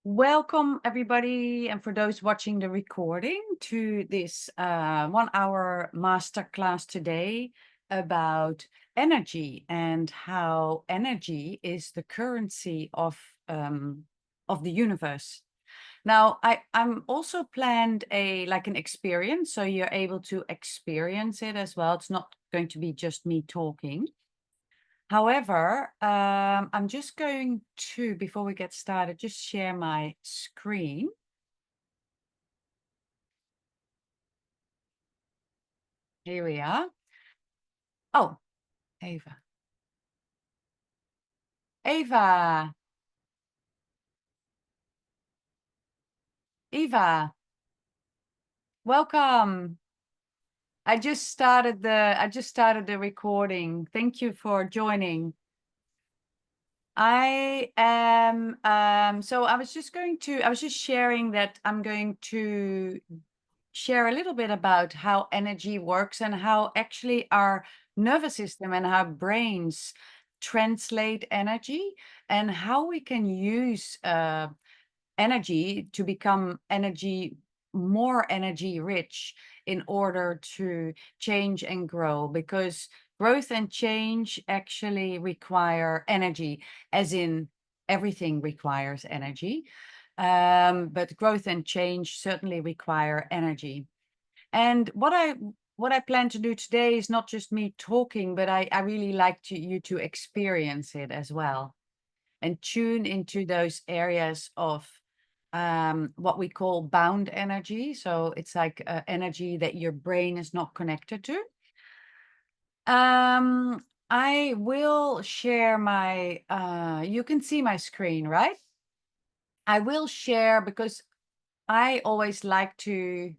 Welcome, everybody, and for those watching the recording to this 1 hour masterclass today about energy and how energy is the currency of the universe. Now, I'm also planned an experience, so you're able to experience it as well. It's not going to be just me talking. However, I'm just going to, before we get started, just share my screen. Here we are. Oh, Eva. Eva. Eva, welcome. I just started the recording. Thank you for joining. I am so I was just sharing that I'm going to share a little bit about how energy works and how actually our nervous system and our brains translate energy and how we can use energy to become more energy rich in order to change and grow, because growth and change actually require energy, as in everything requires energy. But growth and change certainly require energy. And what I plan to do today is not just me talking, but I really like you to experience it as well and tune into those areas of what we call bound energy. So it's like energy that your brain is not connected to. I will share my, you can see my screen, right? I will share because I always like to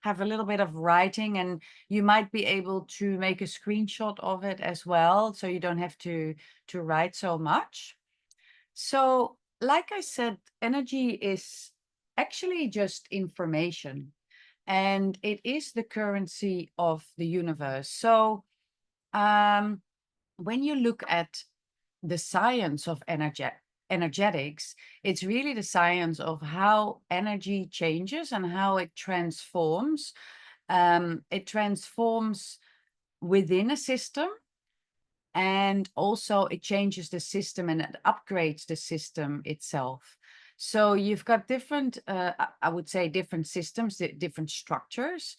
have a little bit of writing, and you might be able to make a screenshot of it as well, so you don't have to write so much. So, like I said, energy is actually just information, and it is the currency of the universe. So, when you look at the science of energetics, it's really the science of how energy changes and how it transforms. It transforms within a system, and also it changes the system and it upgrades the system itself. So you've got different, I would say, different systems, different structures.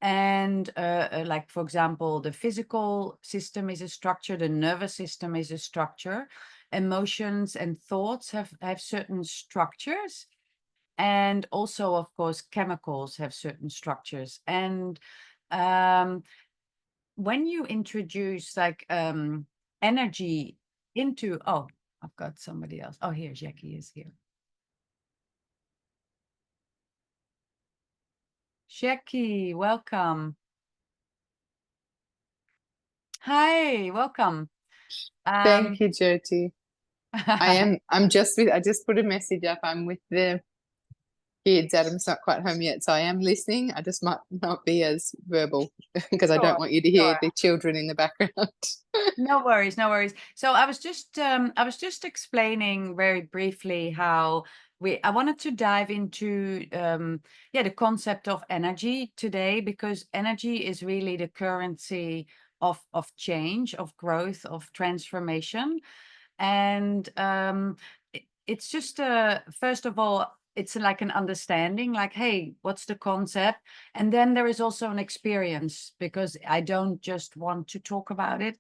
And like, for example, the physical system is a structure, the nervous system is a structure, emotions and thoughts have certain structures. And also, of course, chemicals have certain structures. And um, when you introduce energy into, oh, I've got somebody else. Oh, here, Jackie is here. Jackie, welcome. Hi, welcome. Thank you, Jyoti. I just put a message up. I'm with the kids. Adam's not quite home yet, so I am listening. I just might not be as verbal because I don't Sure, want you to hear sure. the children in the background. No worries, no worries. So I was just explaining very briefly how I wanted to dive into the concept of energy today, because energy is really the currency of change, of growth, of transformation. And it's just first of all, it's like an understanding, like, hey, what's the concept? And then there is also an experience, because I don't just want to talk about it.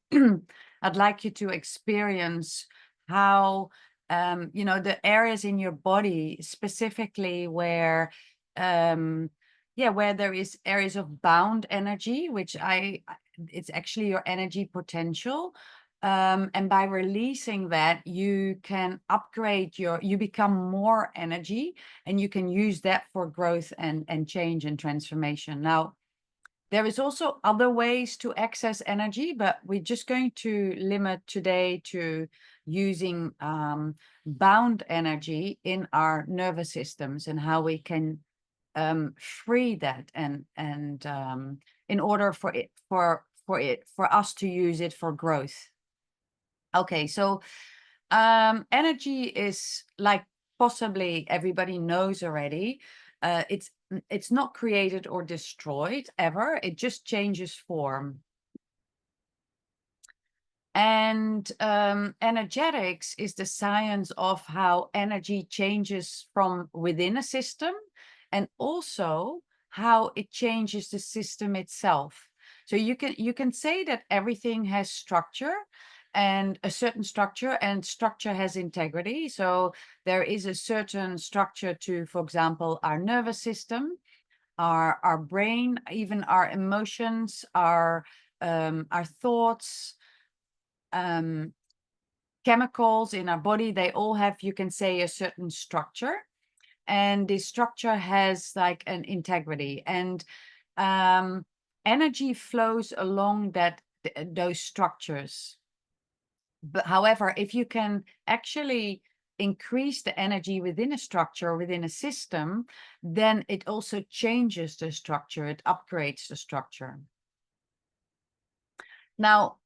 I'd like you to experience how the areas in your body specifically where where there is areas of bound energy, which it's actually your energy potential. And by releasing that, you can you become more energy, and you can use that for growth and change and transformation. Now, there is also other ways to access energy, but we're just going to limit today to using bound energy in our nervous systems and how we can free that, and in order for us to use it for growth. Okay, so energy is like possibly everybody knows already, it's not created or destroyed ever. It just changes form. And energetics is the science of how energy changes from within a system, and also how it changes the system itself. So you can say that everything has structure, and a certain structure, and structure has integrity. So there is a certain structure to, for example, our nervous system, our brain, even our emotions, our thoughts, chemicals in our body. They all have, you can say, a certain structure, and this structure has like an integrity, and energy flows along those structures. But however, if you can actually increase the energy within a structure, within a system, then it also changes the structure, it upgrades the structure. Now,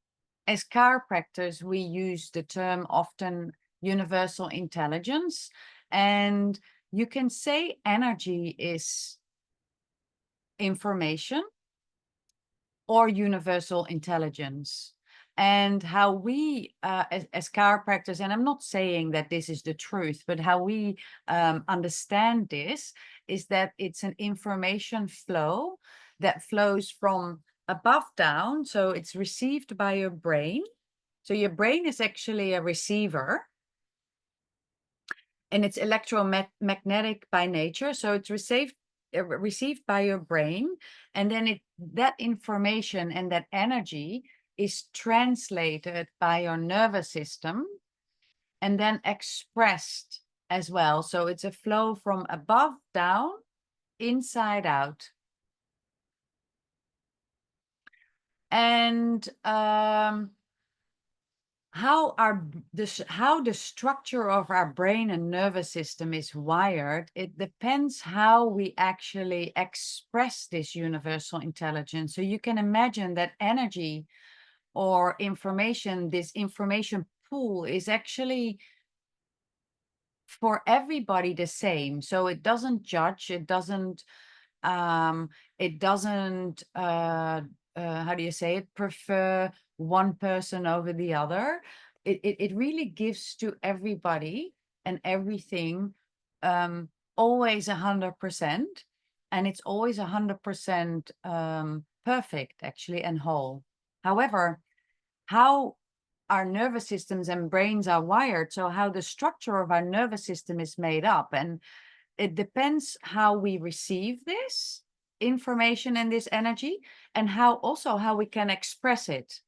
as chiropractors, we use the term often universal intelligence, and you can say energy is information or universal intelligence. And how we, as chiropractors, and I'm not saying that this is the truth, but how we understand this is that it's an information flow that flows from above down. So it's received by your brain. So your brain is actually a receiver, and it's electromagnetic by nature. So it's received by your brain, and then that information and that energy is translated by your nervous system and then expressed as well. So it's a flow from above down, inside out. And how the structure of our brain and nervous system is wired, it depends how we actually express this universal intelligence. So you can imagine that energy or information, this information pool, is actually for everybody the same. So it doesn't judge, it doesn't how do you say it, prefer one person over the other. It really gives to everybody and everything always 100%, and it's always 100% perfect, actually, and whole. However, how our nervous systems and brains are wired, so how the structure of our nervous system is made up, and it depends how we receive this information and this energy, and how we can express it.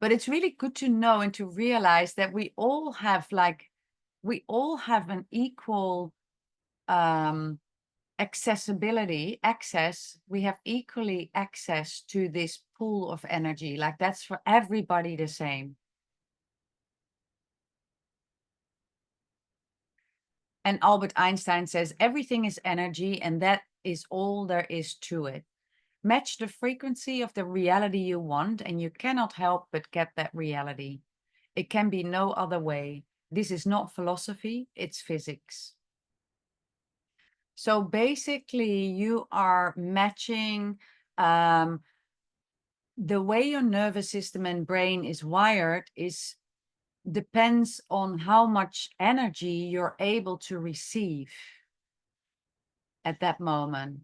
But it's really good to know and to realize that we all have an equal access. We have equally access to this pool of energy. Like, that's for everybody the same. And Albert Einstein says everything is energy, and that is all there is to it. Match the frequency of the reality you want, and you cannot help but get that reality. It can be no other way. This is not philosophy, it's physics. So basically, you are matching the way your nervous system and brain is wired depends on how much energy you're able to receive at that moment.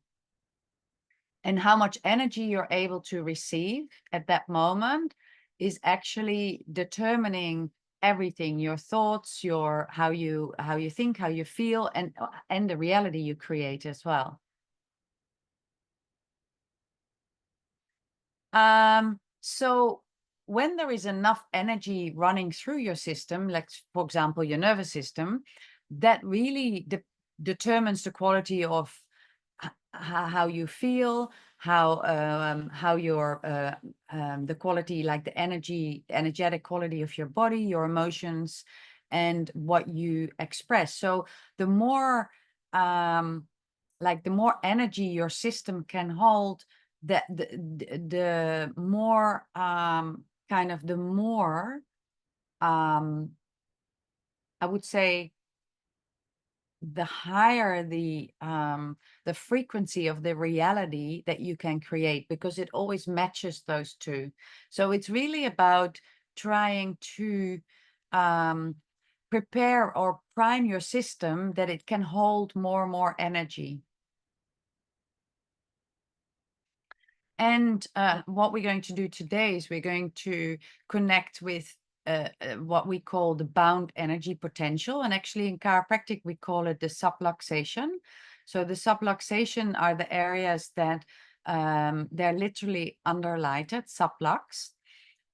And how much energy you're able to receive at that moment is actually determining everything: your thoughts, how you think, how you feel, and the reality you create as well. So when there is enough energy running through your system, like, for example, your nervous system, that really determines the quality of how you feel, how your the quality, like the energetic quality of your body, your emotions, and what you express. So the more the more energy your system can hold, the more the more I would say the higher the frequency of the reality that you can create, because it always matches those two. So it's really about trying to prepare or prime your system that it can hold more and more energy. And what we're going to do today is we're going to connect with what we call the bound energy potential. And actually in chiropractic, we call it the subluxation. So the subluxation are the areas that they're literally underlighted, sublux.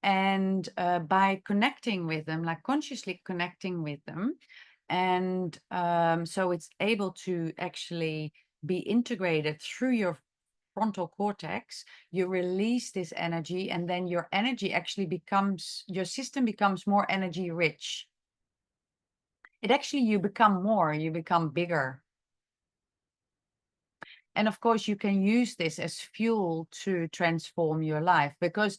And by connecting with them, like consciously connecting with them, and so it's able to actually be integrated through your frontal cortex, you release this energy, and then your energy actually becomes, your system becomes more energy rich. It actually, you become bigger. And of course, you can use this as fuel to transform your life, because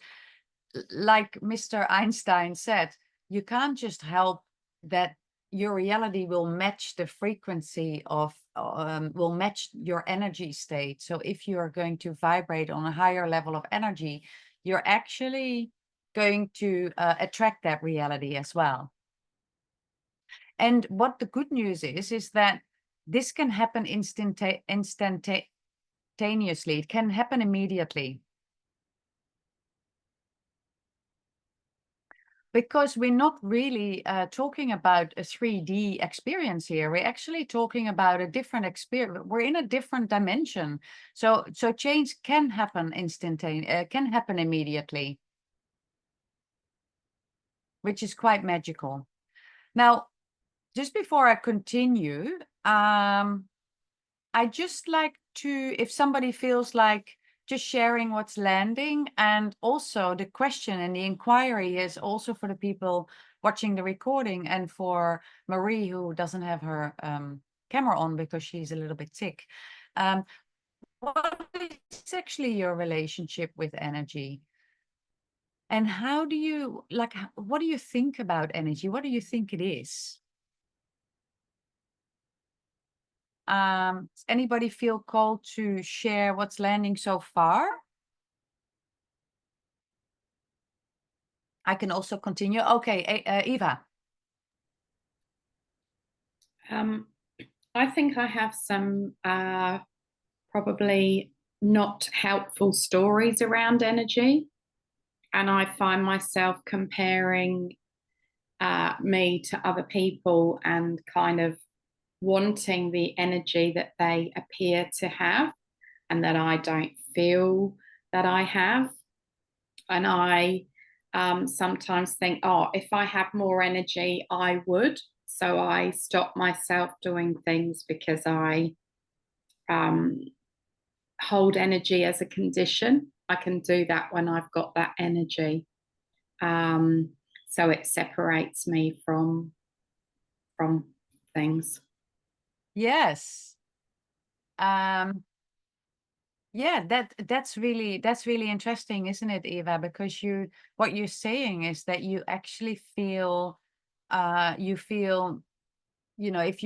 like Mr. Einstein said, you can't just help that your reality will match the frequency of, will match your energy state. So if you are going to vibrate on a higher level of energy, you're actually going to attract that reality as well. And what the good news is that this can happen instantaneously. It can happen immediately. Because we're not really talking about a 3D experience here. We're actually talking about a different experience. We're in a different dimension. So change can happen can happen immediately, which is quite magical. Now, just before I continue, I just like to, if somebody feels like just sharing what's landing, and also the question and the inquiry is also for the people watching the recording, and for Marie, who doesn't have her camera on because she's a little bit sick. What is actually your relationship with energy? And how do you, like, what do you think about energy? What do you think it is? Does anybody feel called to share what's landing so far? I can also continue. Okay, Eva. I think I have some probably not helpful stories around energy. And I find myself comparing me to other people and kind of wanting the energy that they appear to have and that I don't feel that I have. And I sometimes think, oh, if I had more energy, I would. So I stop myself doing things because I hold energy as a condition. I can do that when I've got that energy. So it separates me from things. Yes. Yeah, that's really interesting, isn't it, Eva? Because what you're saying is that you actually feel you feel, if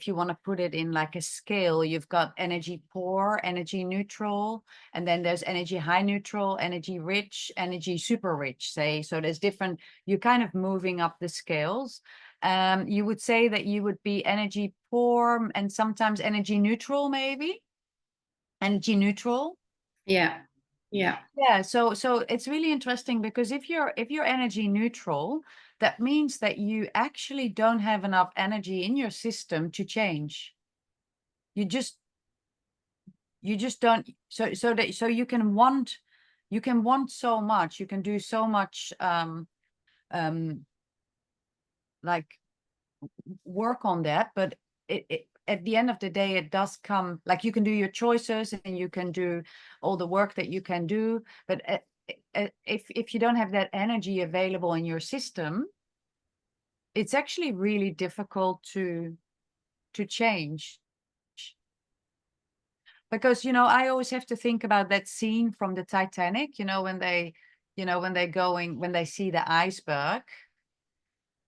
you want to put it in like a scale, you've got energy poor, energy neutral, and then there's energy high neutral, energy rich, energy super rich, say. So there's different, you're kind of moving up the scales. You would say that you would be energy poor and sometimes energy neutral, maybe energy neutral. Yeah. So it's really interesting, because if you're energy neutral, that means that you actually don't have enough energy in your system to change. You just don't. So you can want so much, you can do so much like work on that, but it at the end of the day, it does come, like, you can do your choices and you can do all the work that you can do, but if you don't have that energy available in your system, it's actually really difficult to change. Because I always have to think about that scene from the Titanic, when they see the iceberg,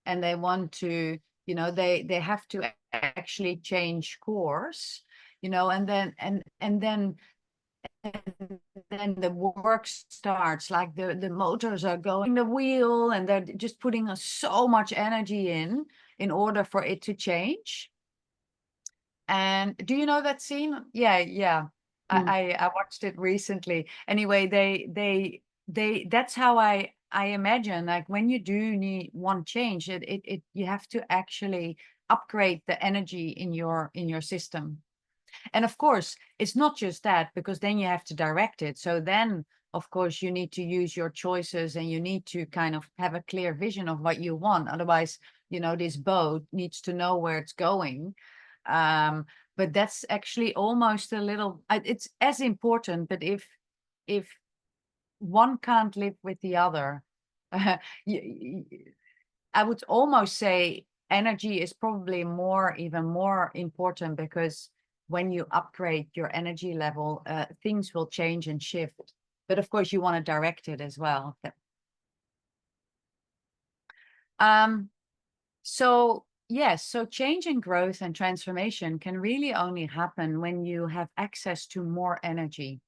and they want to, you know, they have to actually change course, you know, and then the work starts, like the motors are going the wheel, and they're just putting so much energy in order for it to change. And do you know that scene? Yeah. I watched it recently. Anyway, they that's how I imagine, like, when you do want change, it you have to actually upgrade the energy in your system. And of course, it's not just that, because then you have to direct it. So then, of course, you need to use your choices, and you need to kind of have a clear vision of what you want. Otherwise, you know, this boat needs to know where it's going. But that's actually almost a little, it's as important, but if one can't live with the other, I would almost say energy is probably even more important, because when you upgrade your energy level, things will change and shift. But of course, you want to direct it as well. So yes, so change and growth and transformation can really only happen when you have access to more energy.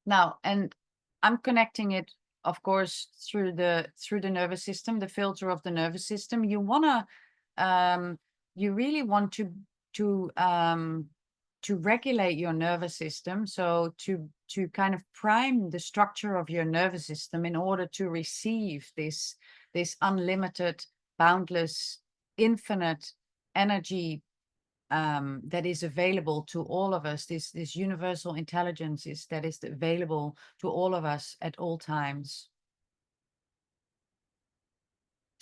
Now, and I'm connecting it, of course, through the nervous system, the filter of the nervous system. You really want to regulate your nervous system, so to kind of prime the structure of your nervous system in order to receive this unlimited, boundless, infinite energy that is available to all of us. This universal intelligence that is available to all of us at all times.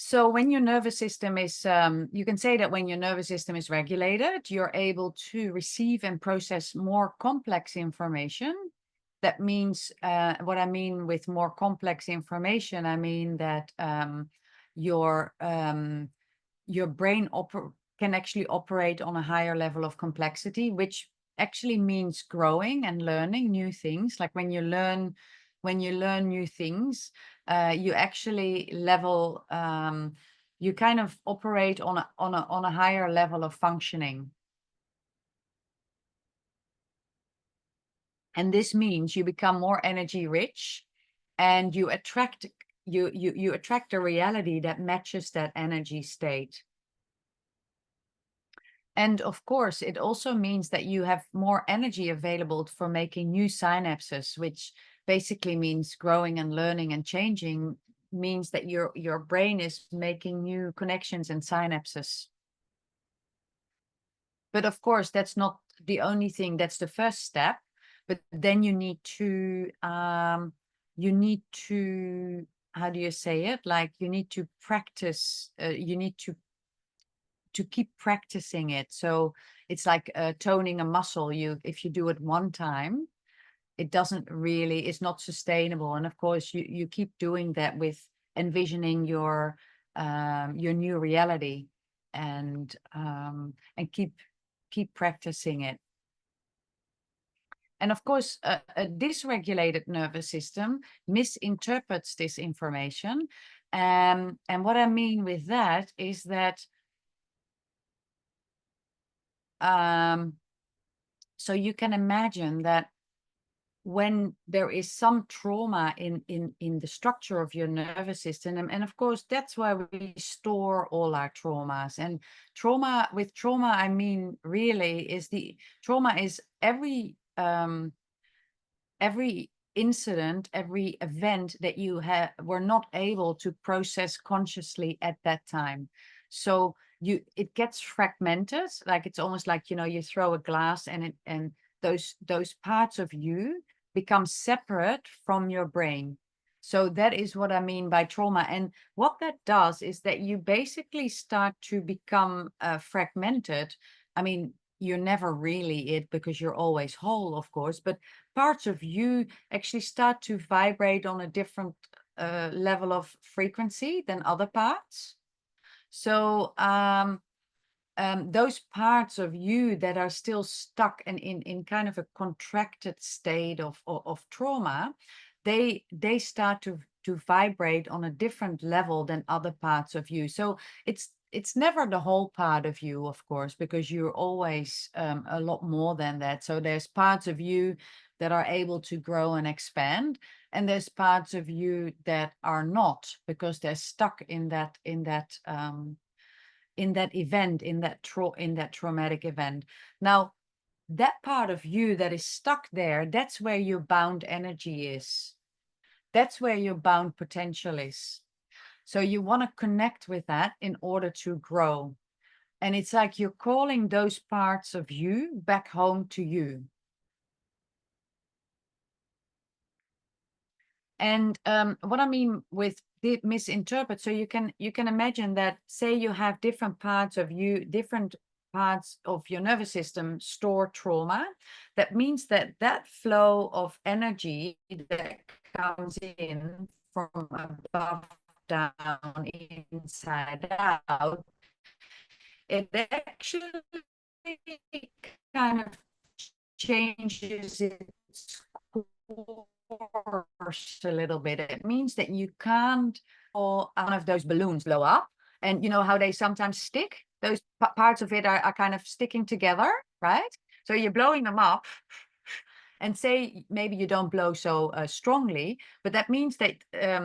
So when your nervous system is, you can say that when your nervous system is regulated, you're able to receive and process more complex information. That means, what I mean with more complex information, I mean that your brain can actually operate on a higher level of complexity, which actually means growing and learning new things. Like when you learn new things, you actually level, you kind of operate on a higher level of functioning. And this means you become more energy rich, and you attract a reality that matches that energy state. And of course, it also means that you have more energy available for making new synapses, which basically means growing and learning and changing, means that your brain is making new connections and synapses. But of course, that's not the only thing. That's the first step. But then you need to, how do you say it? Like, you need to practice, you need to keep practicing it. So it's like toning a muscle. If you do it one time, it's not sustainable. And of course, you keep doing that with envisioning your new reality, and keep practicing it. And of course, a dysregulated nervous system misinterprets this information. And what I mean with that is that, so you can imagine that when there is some trauma in the structure of your nervous system, and of course that's why we store all our traumas. And with trauma, I mean, really, trauma is every incident, every event that you were not able to process consciously at that time. So it gets fragmented, like it's almost like, you throw a glass, and those parts of you become separate from your brain. So that is what I mean by trauma. And what that does is that you basically start to become fragmented. I mean, you're never really it, because you're always whole, of course, but parts of you actually start to vibrate on a different level of frequency than other parts. So those parts of you that are still stuck and in kind of a contracted state of trauma, they start vibrate on a different level than other parts of you. So it's never the whole part of you, of course, because you're always a lot more than that. So there's parts of you that are able to grow and expand, and there's parts of you that are not, because they're stuck in that event, in that traumatic event. Now, that part of you that is stuck there, that's where your bound energy is. That's where your bound potential is. So you want to connect with that in order to grow. And it's like you're calling those parts of you back home to you. And what I mean with misinterpret, so you can imagine that, say you have different parts of you, different parts of your nervous system store trauma. That means that that flow of energy that comes in from above down, inside out, it actually kind of changes its course a little bit. It means that you can't, or one of those balloons blow up, and you know how they sometimes stick, those parts of it are kind of sticking together, right? So you're blowing them up, and say maybe you don't blow so strongly, but that means that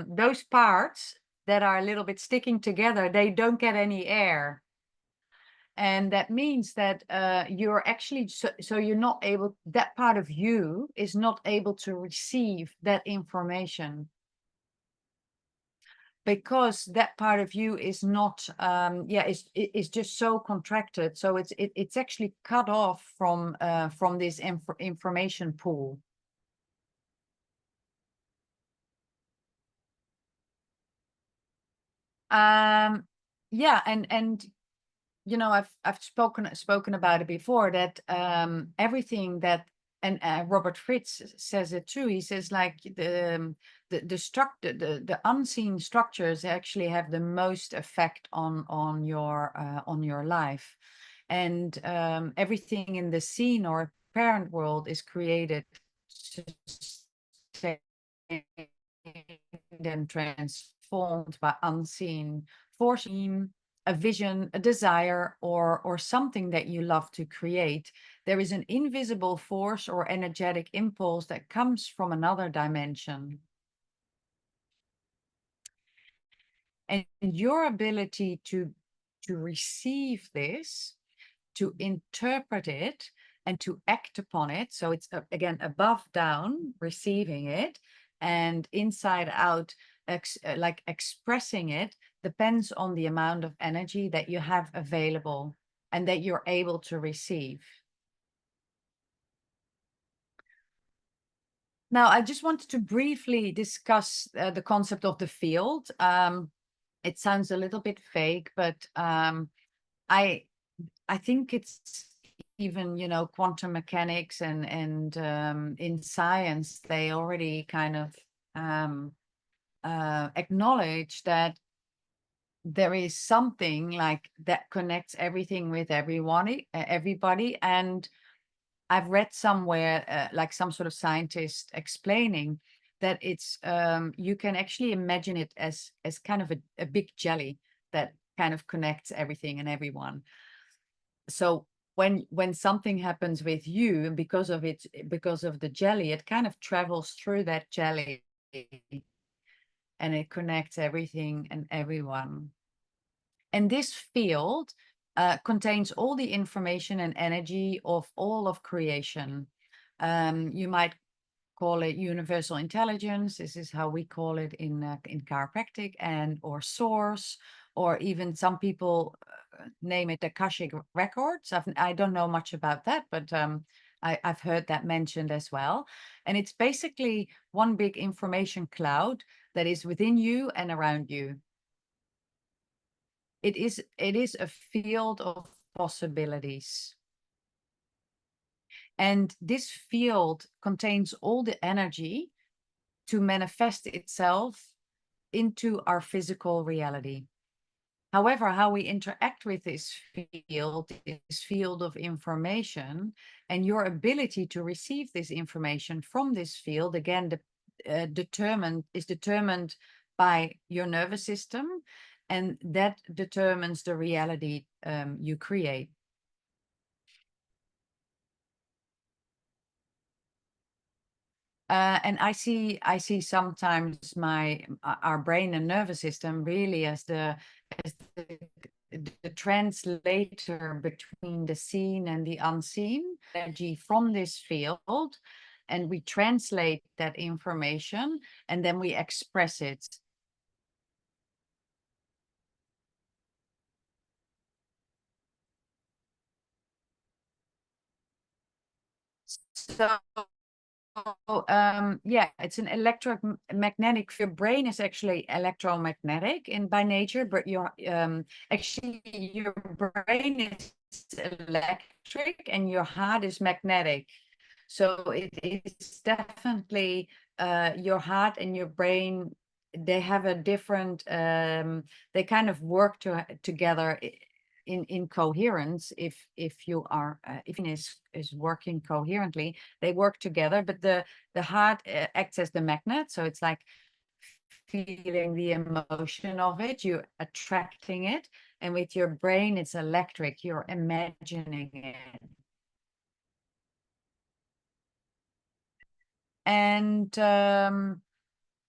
those parts that are a little bit sticking together, they don't get any air. And that means that you're actually, so you're not able, that part of you is not able to receive that information, because that part of you is not, is just so contracted. So it's actually cut off from this information pool. Yeah, and you know, I've spoken about it before, that everything that, and Robert Fritz says it too. He says, like, the structure, the unseen structures actually have the most effect on your life, and everything in the seen or apparent world is created to stay then transformed by unseen forcing a vision, a desire, or something that you love to create. There is an invisible force or energetic impulse that comes from another dimension. And your ability to receive this, to interpret it, and to act upon it. So it's again above down, receiving it, and inside out, like expressing it, depends on the amount of energy that you have available and that you're able to receive. Now, I just wanted to briefly discuss the concept of the field. It sounds a little bit vague, but I think it's even, you know, quantum mechanics and in science, they already kind of acknowledge that there is something like that connects everything with everybody. And I've read somewhere, like some sort of scientist explaining that it's you can actually imagine it as kind of a big jelly that kind of connects everything and everyone. So when something happens with you, and because of the jelly, it kind of travels through that jelly, and it connects everything and everyone. And this field contains all the information and energy of all of creation. You might call it universal intelligence. This is how we call it in chiropractic, and or source, or even some people name it Akashic records. I don't know much about that, but I've heard that mentioned as well. And it's basically one big information cloud that is within you and around you. It is a field of possibilities. And this field contains all the energy to manifest itself into our physical reality. However, how we interact with this field of information, and your ability to receive this information from this field, again, is determined by your nervous system, and that determines the reality you create. And I see sometimes our brain and nervous system really as the translator between the seen and the unseen energy from this field, and we translate that information and then we express it. So yeah, it's an electromagnetic. Your brain is actually electromagnetic by nature, but actually your brain is electric and your heart is magnetic. So it is definitely your heart and your brain, they have a different they kind of work together in coherence. If you are if is working coherently, they work together. But the heart acts as the magnet, so it's like feeling the emotion of it, you're attracting it. And with your brain, it's electric, you're imagining it. And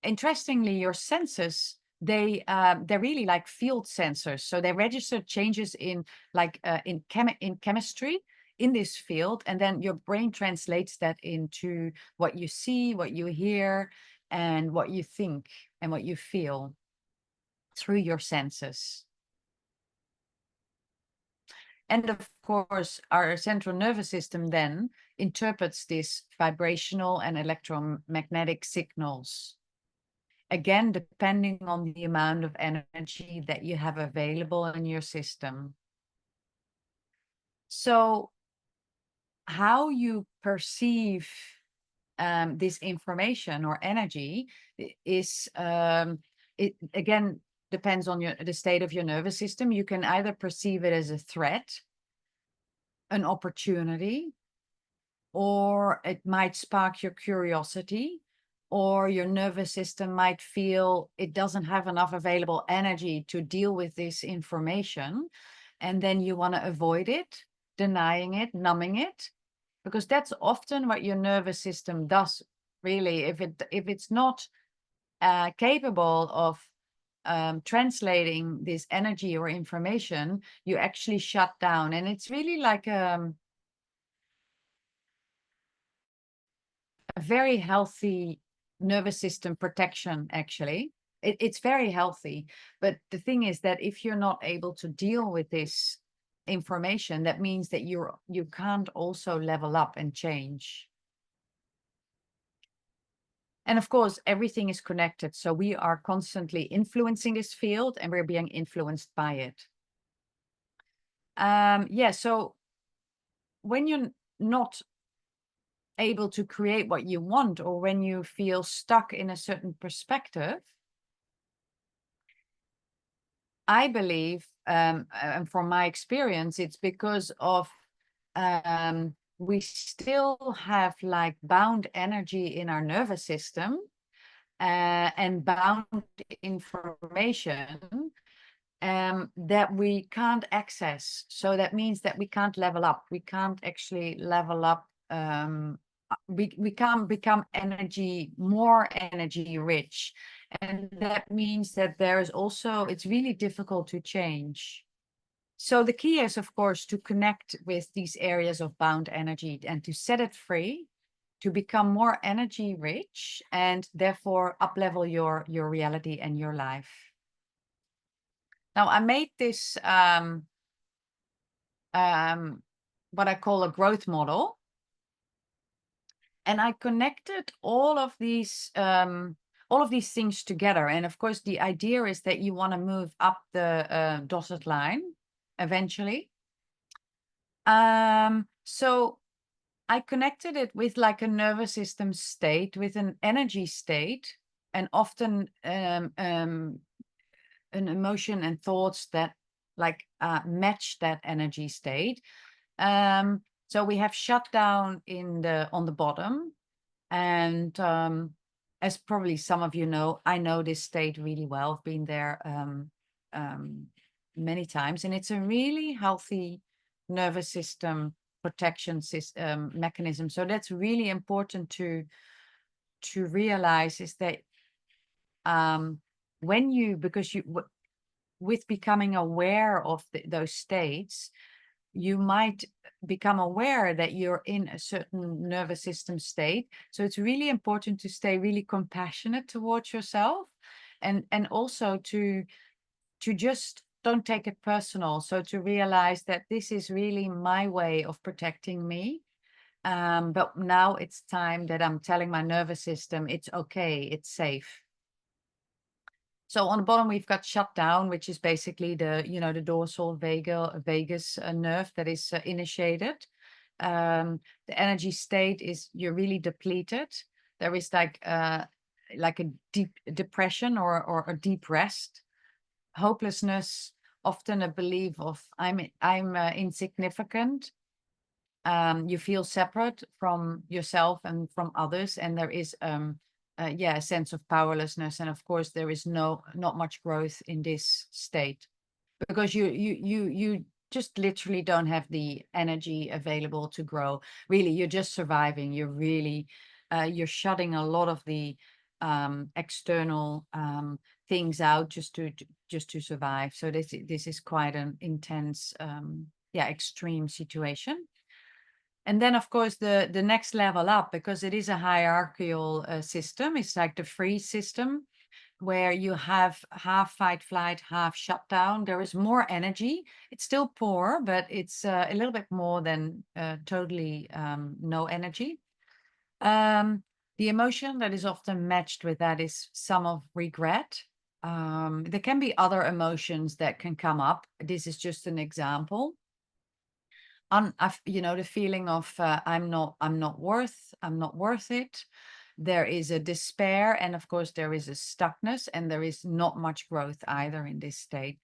interestingly, your senses, they're really like field sensors. So they register changes in like in chemistry in this field, and then your brain translates that into what you see, what you hear, and what you think and what you feel through your senses. And of course, our central nervous system then interprets these vibrational and electromagnetic signals. Again, depending on the amount of energy that you have available in your system. So how you perceive this information or energy is, it again depends on the state of your nervous system. You can either perceive it as a threat, an opportunity, or it might spark your curiosity, or your nervous system might feel it doesn't have enough available energy to deal with this information. And then you want to avoid it, denying it, numbing it, because that's often what your nervous system does, really. If it's not capable of translating this energy or information, you actually shut down. And it's really like a very healthy nervous system protection, actually. It's very healthy. But the thing is that if you're not able to deal with this information, that means that you can't also level up and change. And of course, everything is connected. So we are constantly influencing this field and we're being influenced by it. Yeah, so when you're not able to create what you want, or when you feel stuck in a certain perspective, I believe, and from my experience, it's because of we still have like bound energy in our nervous system and bound information that we can't access. So that means that we can't level up. We can't actually level up. We can't become more energy rich. And that means that there is also, it's really difficult to change. So the key is, of course, to connect with these areas of bound energy and to set it free, to become more energy rich, and therefore up-level your reality and your life. Now, I made this what I call a growth model, and I connected all of these things together. And of course, the idea is that you want to move up the dotted line eventually. So I connected it with like a nervous system state, with an energy state, and often an emotion and thoughts that like match that energy state. So we have shut down on the bottom, and as probably some of you know, I know this state really well. I've been there many times, and it's a really healthy nervous system protection system mechanism. So that's really important to realize, is that when you, because you with becoming aware of those states, you might become aware that you're in a certain nervous system state. So it's really important to stay really compassionate towards yourself, and also to just don't take it personal. So to realize that this is really my way of protecting me. But now it's time that I'm telling my nervous system it's okay, it's safe. So on the bottom, we've got shut down, which is basically the, the dorsal vagus nerve that is initiated. The energy state is you're really depleted. There is like a deep depression or a deep rest, hopelessness, often a belief of I'm insignificant. You feel separate from yourself and from others, and there is a sense of powerlessness. And of course, there is not much growth in this state, because you just literally don't have the energy available to grow. Really, you're just surviving. You're really you're shutting a lot of the external things out just to survive. So this is quite an intense extreme situation. And then, of course, the next level up, because it is a hierarchical system, it's like the freeze system, where you have half fight, flight, half shutdown. There is more energy. It's still poor, but it's a little bit more than totally no energy. The emotion that is often matched with that is some of regret. There can be other emotions that can come up. This is just an example. The feeling of I'm not worth it. There is a despair, and of course there is a stuckness, and there is not much growth either in this state.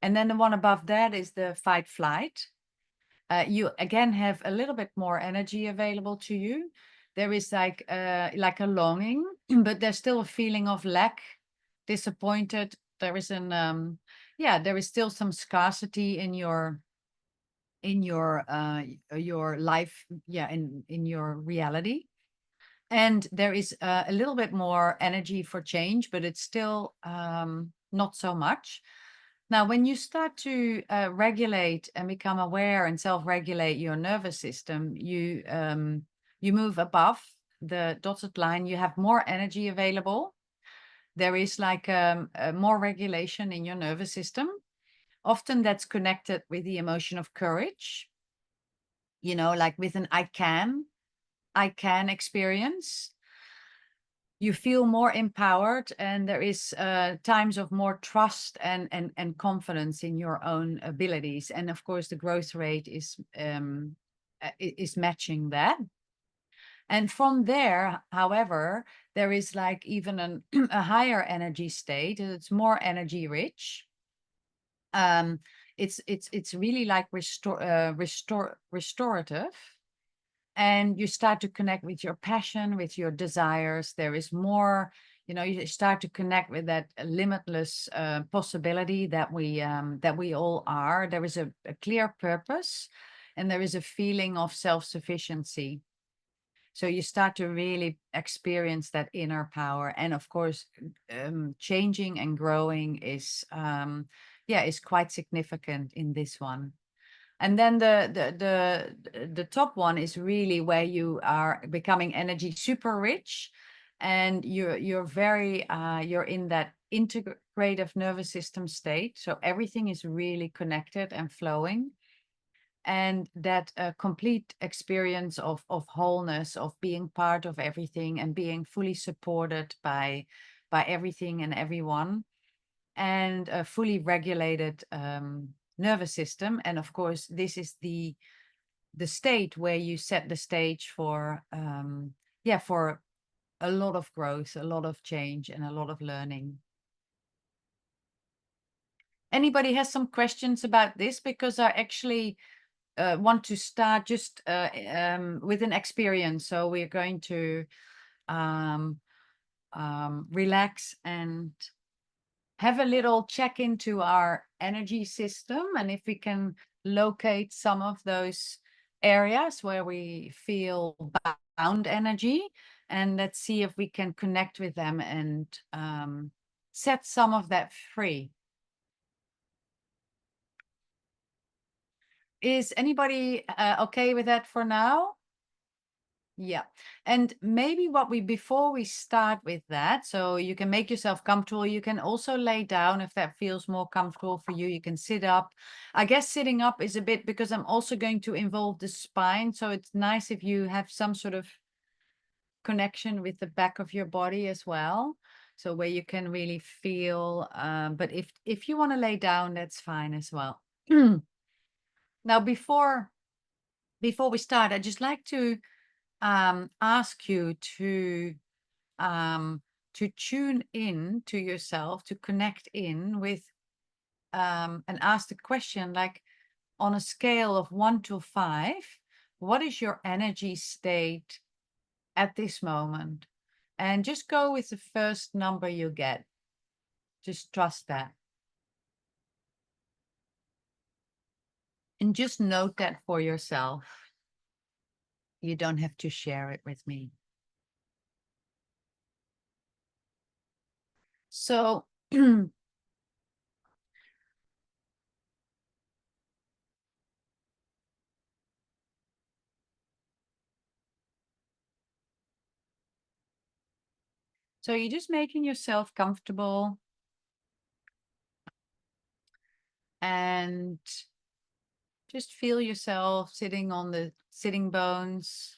And then the one above that is the fight flight. You again have a little bit more energy available to you. There is like a longing, but there's still a feeling of lack, disappointed. There is there is still some scarcity in your life, in your reality. And there is a little bit more energy for change, but it's still not so much. Now, when you start to regulate and become aware and self-regulate your nervous system, you move above the dotted line. You have more energy available. There is like more regulation in your nervous system. Often that's connected with the emotion of courage, like with an I can experience. You feel more empowered, and there is times of more trust and confidence in your own abilities. And of course, the growth rate is matching that. And from there, however, there is like even a higher energy state. It's more energy rich. It's really like restorative. And you start to connect with your passion, with your desires. There is more, you start to connect with that limitless possibility that we all are. There is a clear purpose, and there is a feeling of self-sufficiency. So you start to really experience that inner power. And of course, changing and growing is quite significant in this one. And then the top one is really where you are becoming energy super rich, and you're very you're in that integrative nervous system state. So everything is really connected and flowing, and that complete experience of wholeness, of being part of everything and being fully supported by everything and everyone, and a fully regulated nervous system. And of course, this is the state where you set the stage for for a lot of growth, a lot of change, and a lot of learning. Anybody has some questions about this? Because I actually want to start just with an experience. So we're going to relax and have a little check into our energy system, and if we can locate some of those areas where we feel bound energy, and let's see if we can connect with them and set some of that free. Is anybody okay with that for now? Yeah. And maybe before we start with that, so you can make yourself comfortable. You can also lay down if that feels more comfortable for you. You can sit up. I guess sitting up is a bit, because I'm also going to involve the spine. So it's nice if you have some sort of connection with the back of your body as well. So where you can really feel, but if you want to lay down, that's fine as well. Now, before we start, I'd just like to ask you to tune in to yourself, to connect in with, and ask the question, like, on a scale of 1 to 5, what is your energy state at this moment? And just go with the first number you get. Just trust that. And just note that for yourself. You don't have to share it with me. So so you're just making yourself comfortable, and just feel yourself sitting on the sitting bones,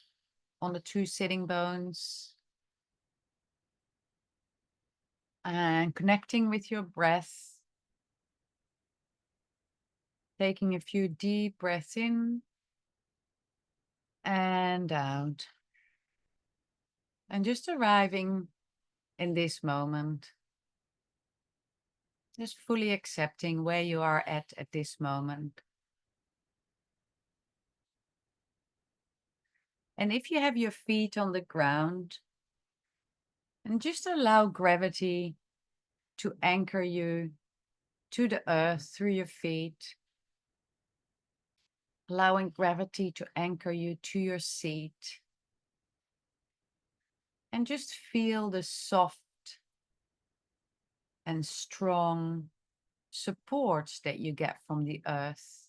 on the 2 sitting bones, and connecting with your breath. Taking a few deep breaths in and out. And just arriving in this moment. Just fully accepting where you are at this moment. And if you have your feet on the ground, and just allow gravity to anchor you to the earth through your feet. Allowing gravity to anchor you to your seat. And just feel the soft and strong supports that you get from the earth.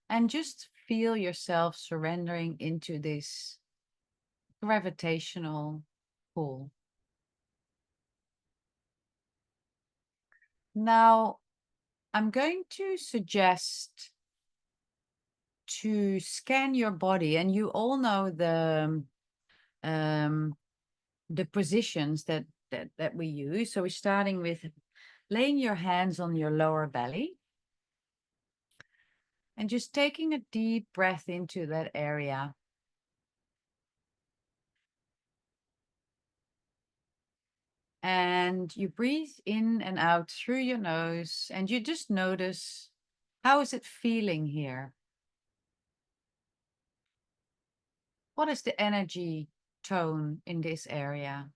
And just feel yourself surrendering into this gravitational pull. Now, I'm going to suggest to scan your body, and you all know the positions that we use. So we're starting with laying your hands on your lower belly and just taking a deep breath into that area. And you breathe in and out through your nose, and you just notice, how is it feeling here? What is the energy tone in this area?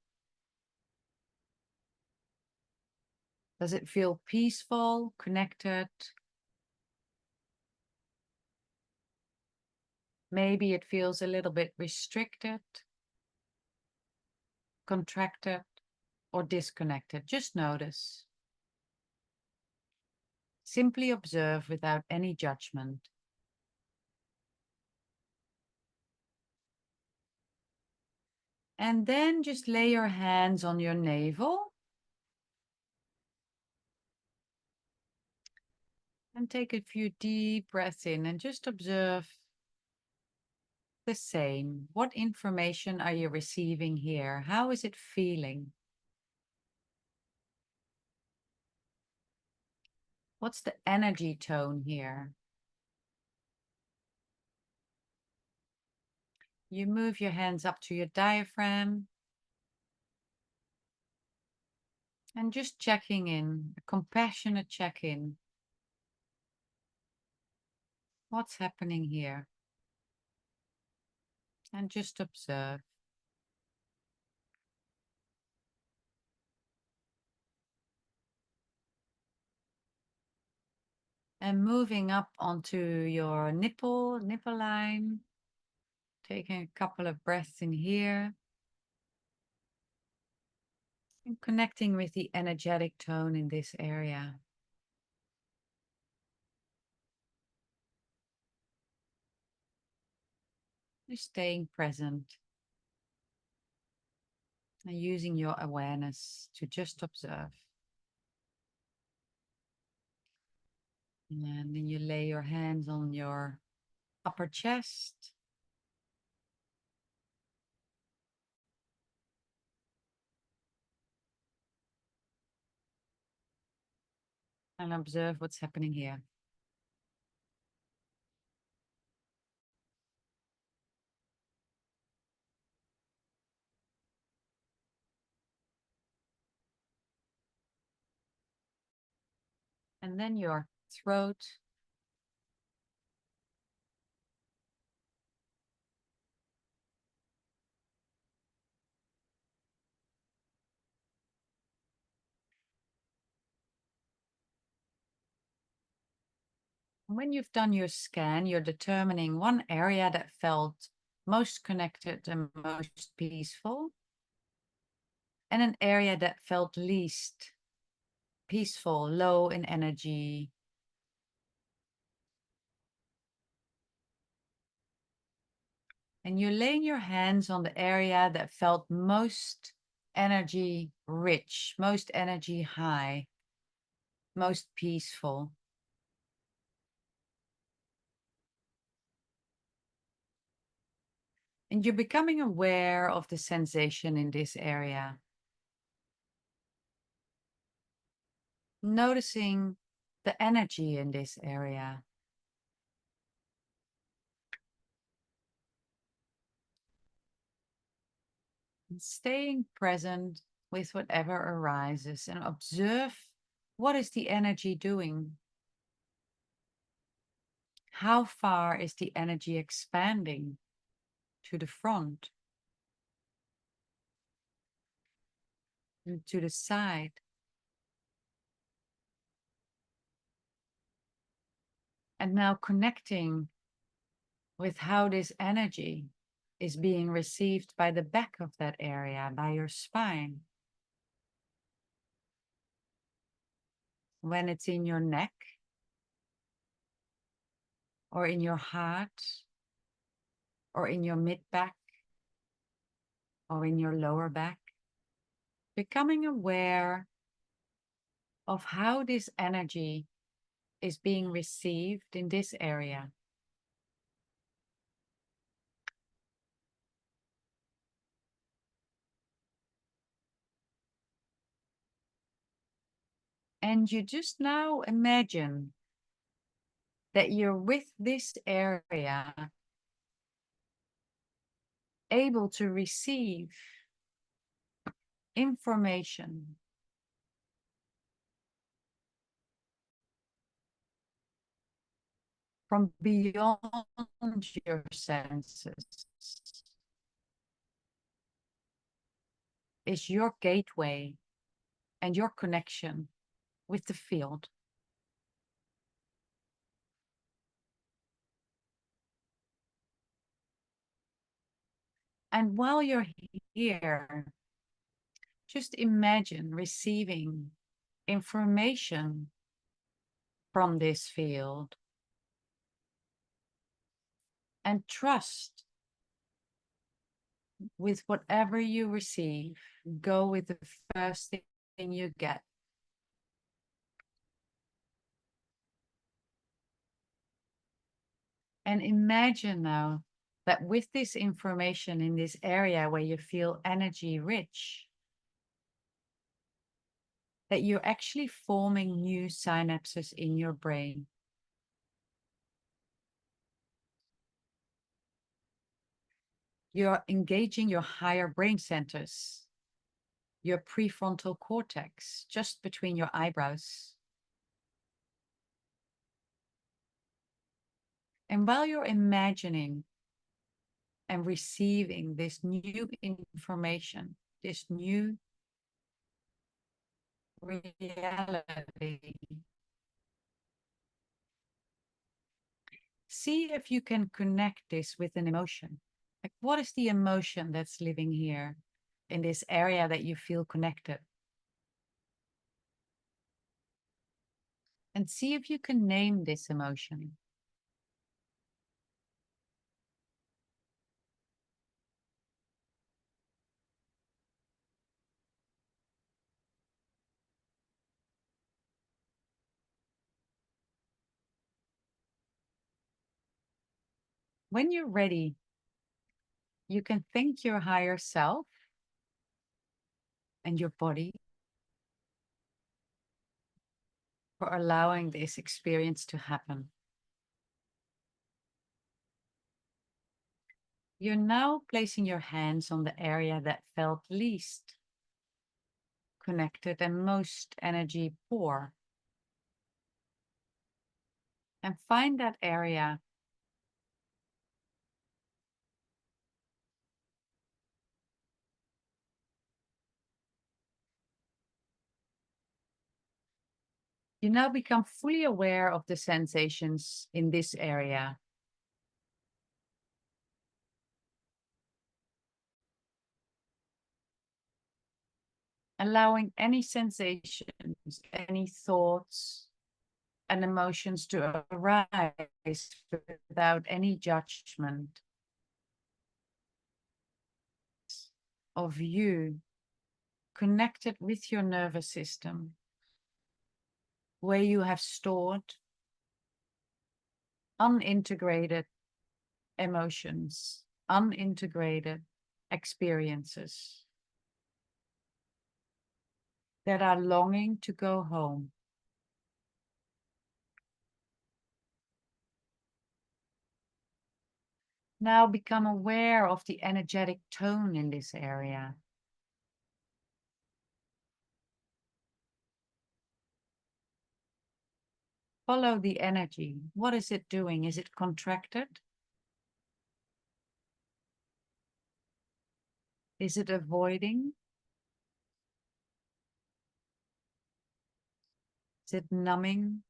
Does it feel peaceful, connected? Maybe it feels a little bit restricted, contracted, or disconnected. Just notice. Simply observe without any judgment. And then just lay your hands on your navel. And take a few deep breaths in and just observe the same. What information are you receiving here? How is it feeling? What's the energy tone here? You move your hands up to your diaphragm. And just checking in, a compassionate check-in. What's happening here? And just observe. And moving up onto your nipple line. Taking a couple of breaths in here. And connecting with the energetic tone in this area. Just staying present. And using your awareness to just observe. And then you lay your hands on your upper chest. And observe what's happening here. And then your throat. When you've done your scan, you're determining one area that felt most connected and most peaceful, and an area that felt least peaceful, low in energy. And you're laying your hands on the area that felt most energy rich, most energy high, most peaceful. And you're becoming aware of the sensation in this area. Noticing the energy in this area. And staying present with whatever arises and observe what is the energy doing. How far is the energy expanding to the front, and to the side? And now connecting with how this energy is being received by the back of that area, by your spine. When it's in your neck, or in your heart, or in your mid-back, or in your lower back. Becoming aware of how this energy is being received in this area. And you just now imagine that you're with this area able to receive information from beyond your senses. Is your gateway and your connection with the field. And while you're here, just imagine receiving information from this field and trust with whatever you receive. Go with the first thing you get. And imagine now that with this information in this area where you feel energy rich, that you're actually forming new synapses in your brain. You're engaging your higher brain centers, your prefrontal cortex, just between your eyebrows. And while you're imagining and receiving this new information, this new reality, see if you can connect this with an emotion. Like, what is the emotion that's living here in this area that you feel connected? And see if you can name this emotion. When you're ready, you can thank your higher self and your body for allowing this experience to happen. You're now placing your hands on the area that felt least connected and most energy poor. And find that area. You now become fully aware of the sensations in this area. Allowing any sensations, any thoughts and emotions to arise without any judgment of you, connected with your nervous system, where you have stored unintegrated emotions, unintegrated experiences that are longing to go home. Now become aware of the energetic tone in this area. Follow the energy. What is it doing? Is it contracted? Is it avoiding? Is it numbing?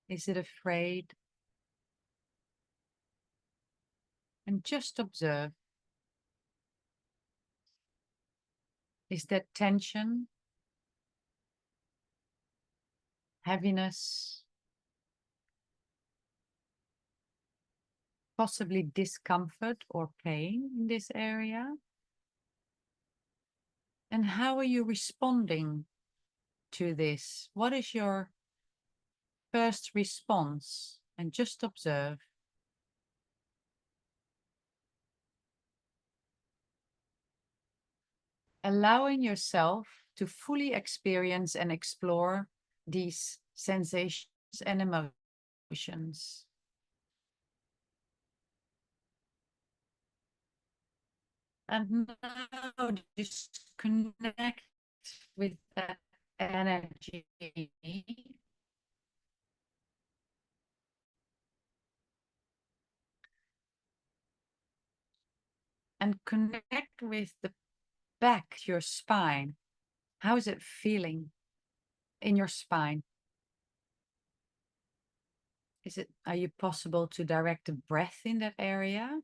Is it afraid? And just observe. Is that tension? Heaviness? Possibly discomfort or pain in this area? And how are you responding to this? What is your first response? And just observe. Allowing yourself to fully experience and explore these sensations and emotions. And now just connect with that energy and connect with the back, your spine. How is it feeling in your spine? Are you possible to direct the breath in that area?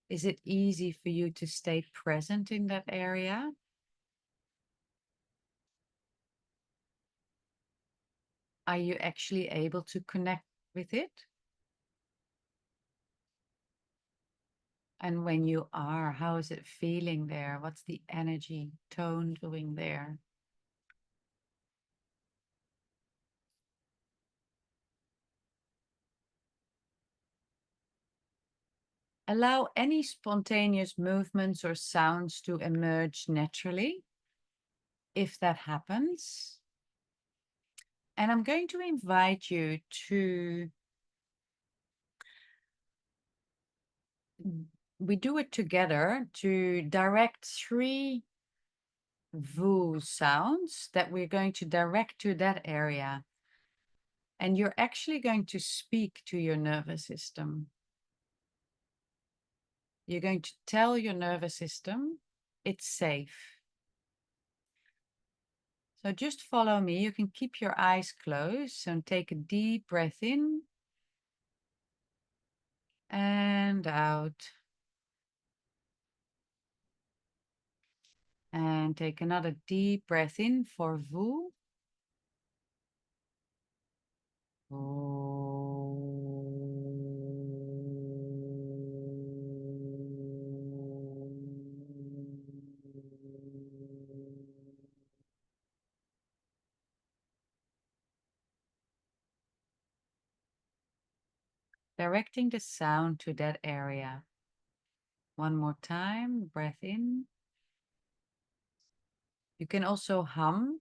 Is it easy for you to stay present in that area? Are you actually able to connect with it? And when you are, how is it feeling there? What's the energy tone doing there? Allow any spontaneous movements or sounds to emerge naturally, if that happens. And I'm going to invite you to, we do it together, to direct 3 voo sounds that we're going to direct to that area. And you're actually going to speak to your nervous system. You're going to tell your nervous system it's safe. So just follow me. You can keep your eyes closed and take a deep breath in and out. And take another deep breath in for Vu. Directing the sound to that area. One more time, breath in. You can also hum.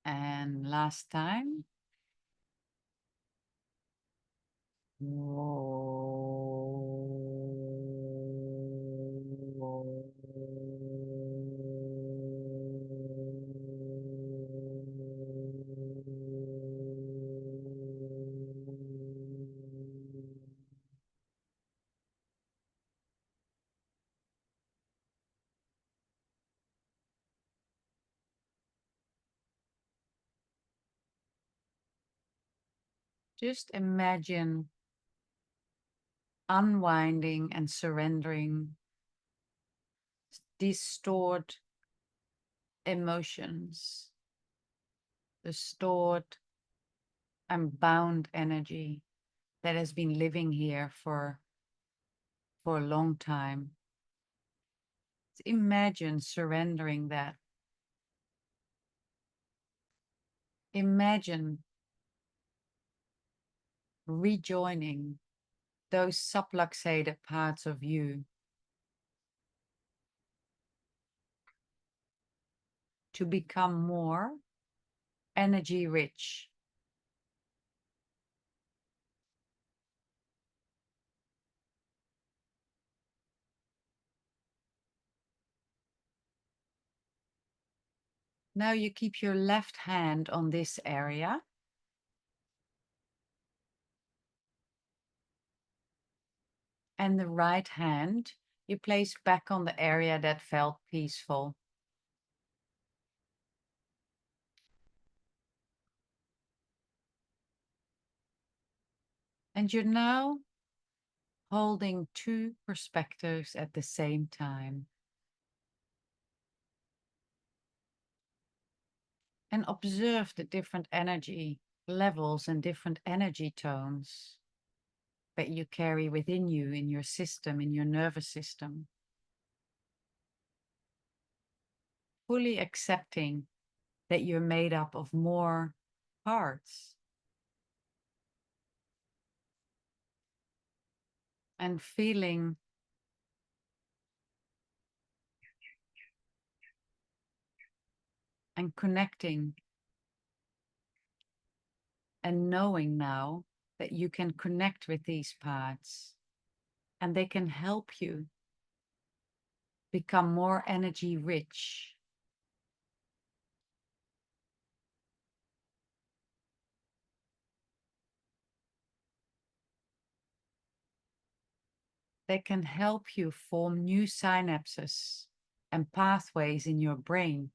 And last time. Just imagine unwinding and surrendering these stored emotions, the stored and bound energy that has been living here for a long time. Imagine surrendering that. Imagine rejoining those subluxated parts of you to become more energy rich. Now you keep your left hand on this area. And the right hand you place back on the area that felt peaceful. And you're now holding two perspectives at the same time. And observe the different energy levels and different energy tones that you carry within you, in your system, in your nervous system. Fully accepting that you're made up of more parts. And feeling and connecting and knowing now that you can connect with these parts and they can help you become more energy rich. They can help you form new synapses and pathways in your brain,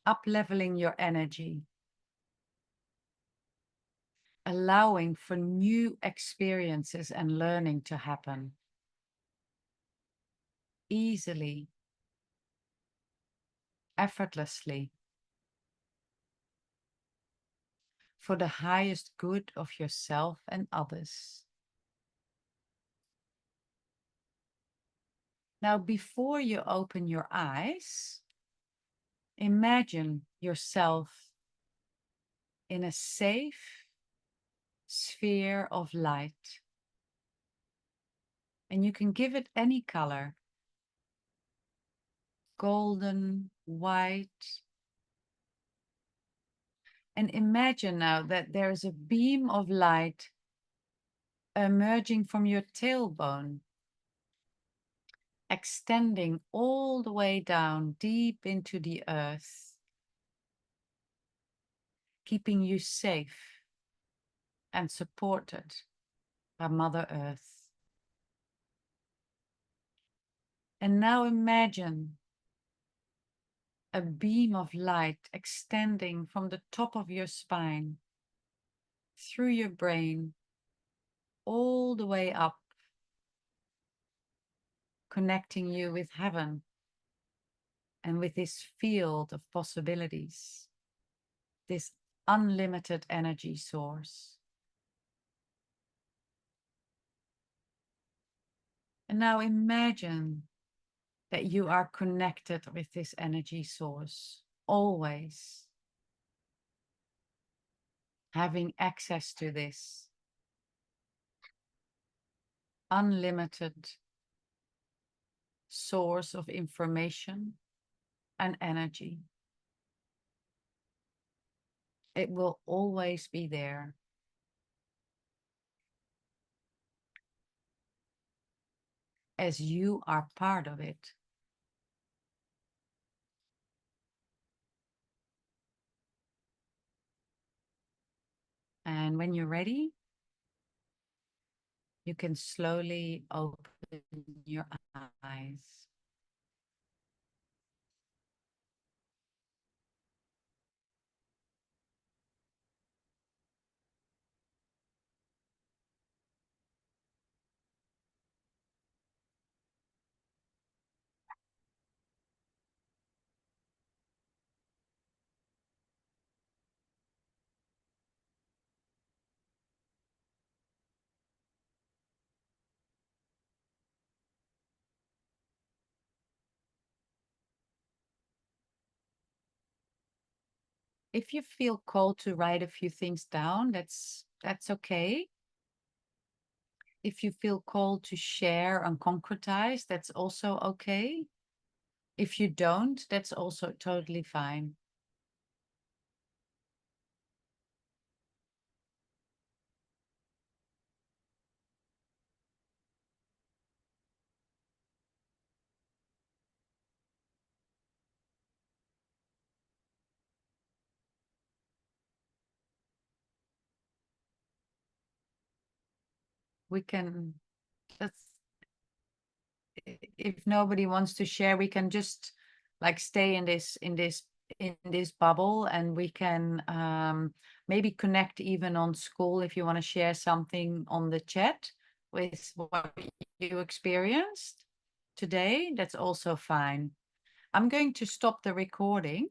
up-leveling your energy, allowing for new experiences and learning to happen easily, effortlessly, for the highest good of yourself and others. Now, before you open your eyes, imagine yourself in a safe sphere of light. And you can give it any color: golden, white. And imagine now that there is a beam of light emerging from your tailbone extending all the way down deep into the earth, keeping you safe and supported by Mother Earth. And now imagine a beam of light extending from the top of your spine, through your brain, all the way up, connecting you with heaven and with this field of possibilities, this unlimited energy source. And now imagine that you are connected with this energy source, always having access to this unlimited source of information and energy. It will always be there. As you are part of it. And when you're ready, you can slowly open your eyes. If you feel called to write a few things down, that's okay. If you feel called to share and concretize, that's also okay. If you don't, that's also totally fine. We can, that's, if nobody wants to share, we can just like stay in this bubble, and we can maybe connect even on school if you want to share something on the chat with what you experienced today. That's also fine. I'm going to stop the recording.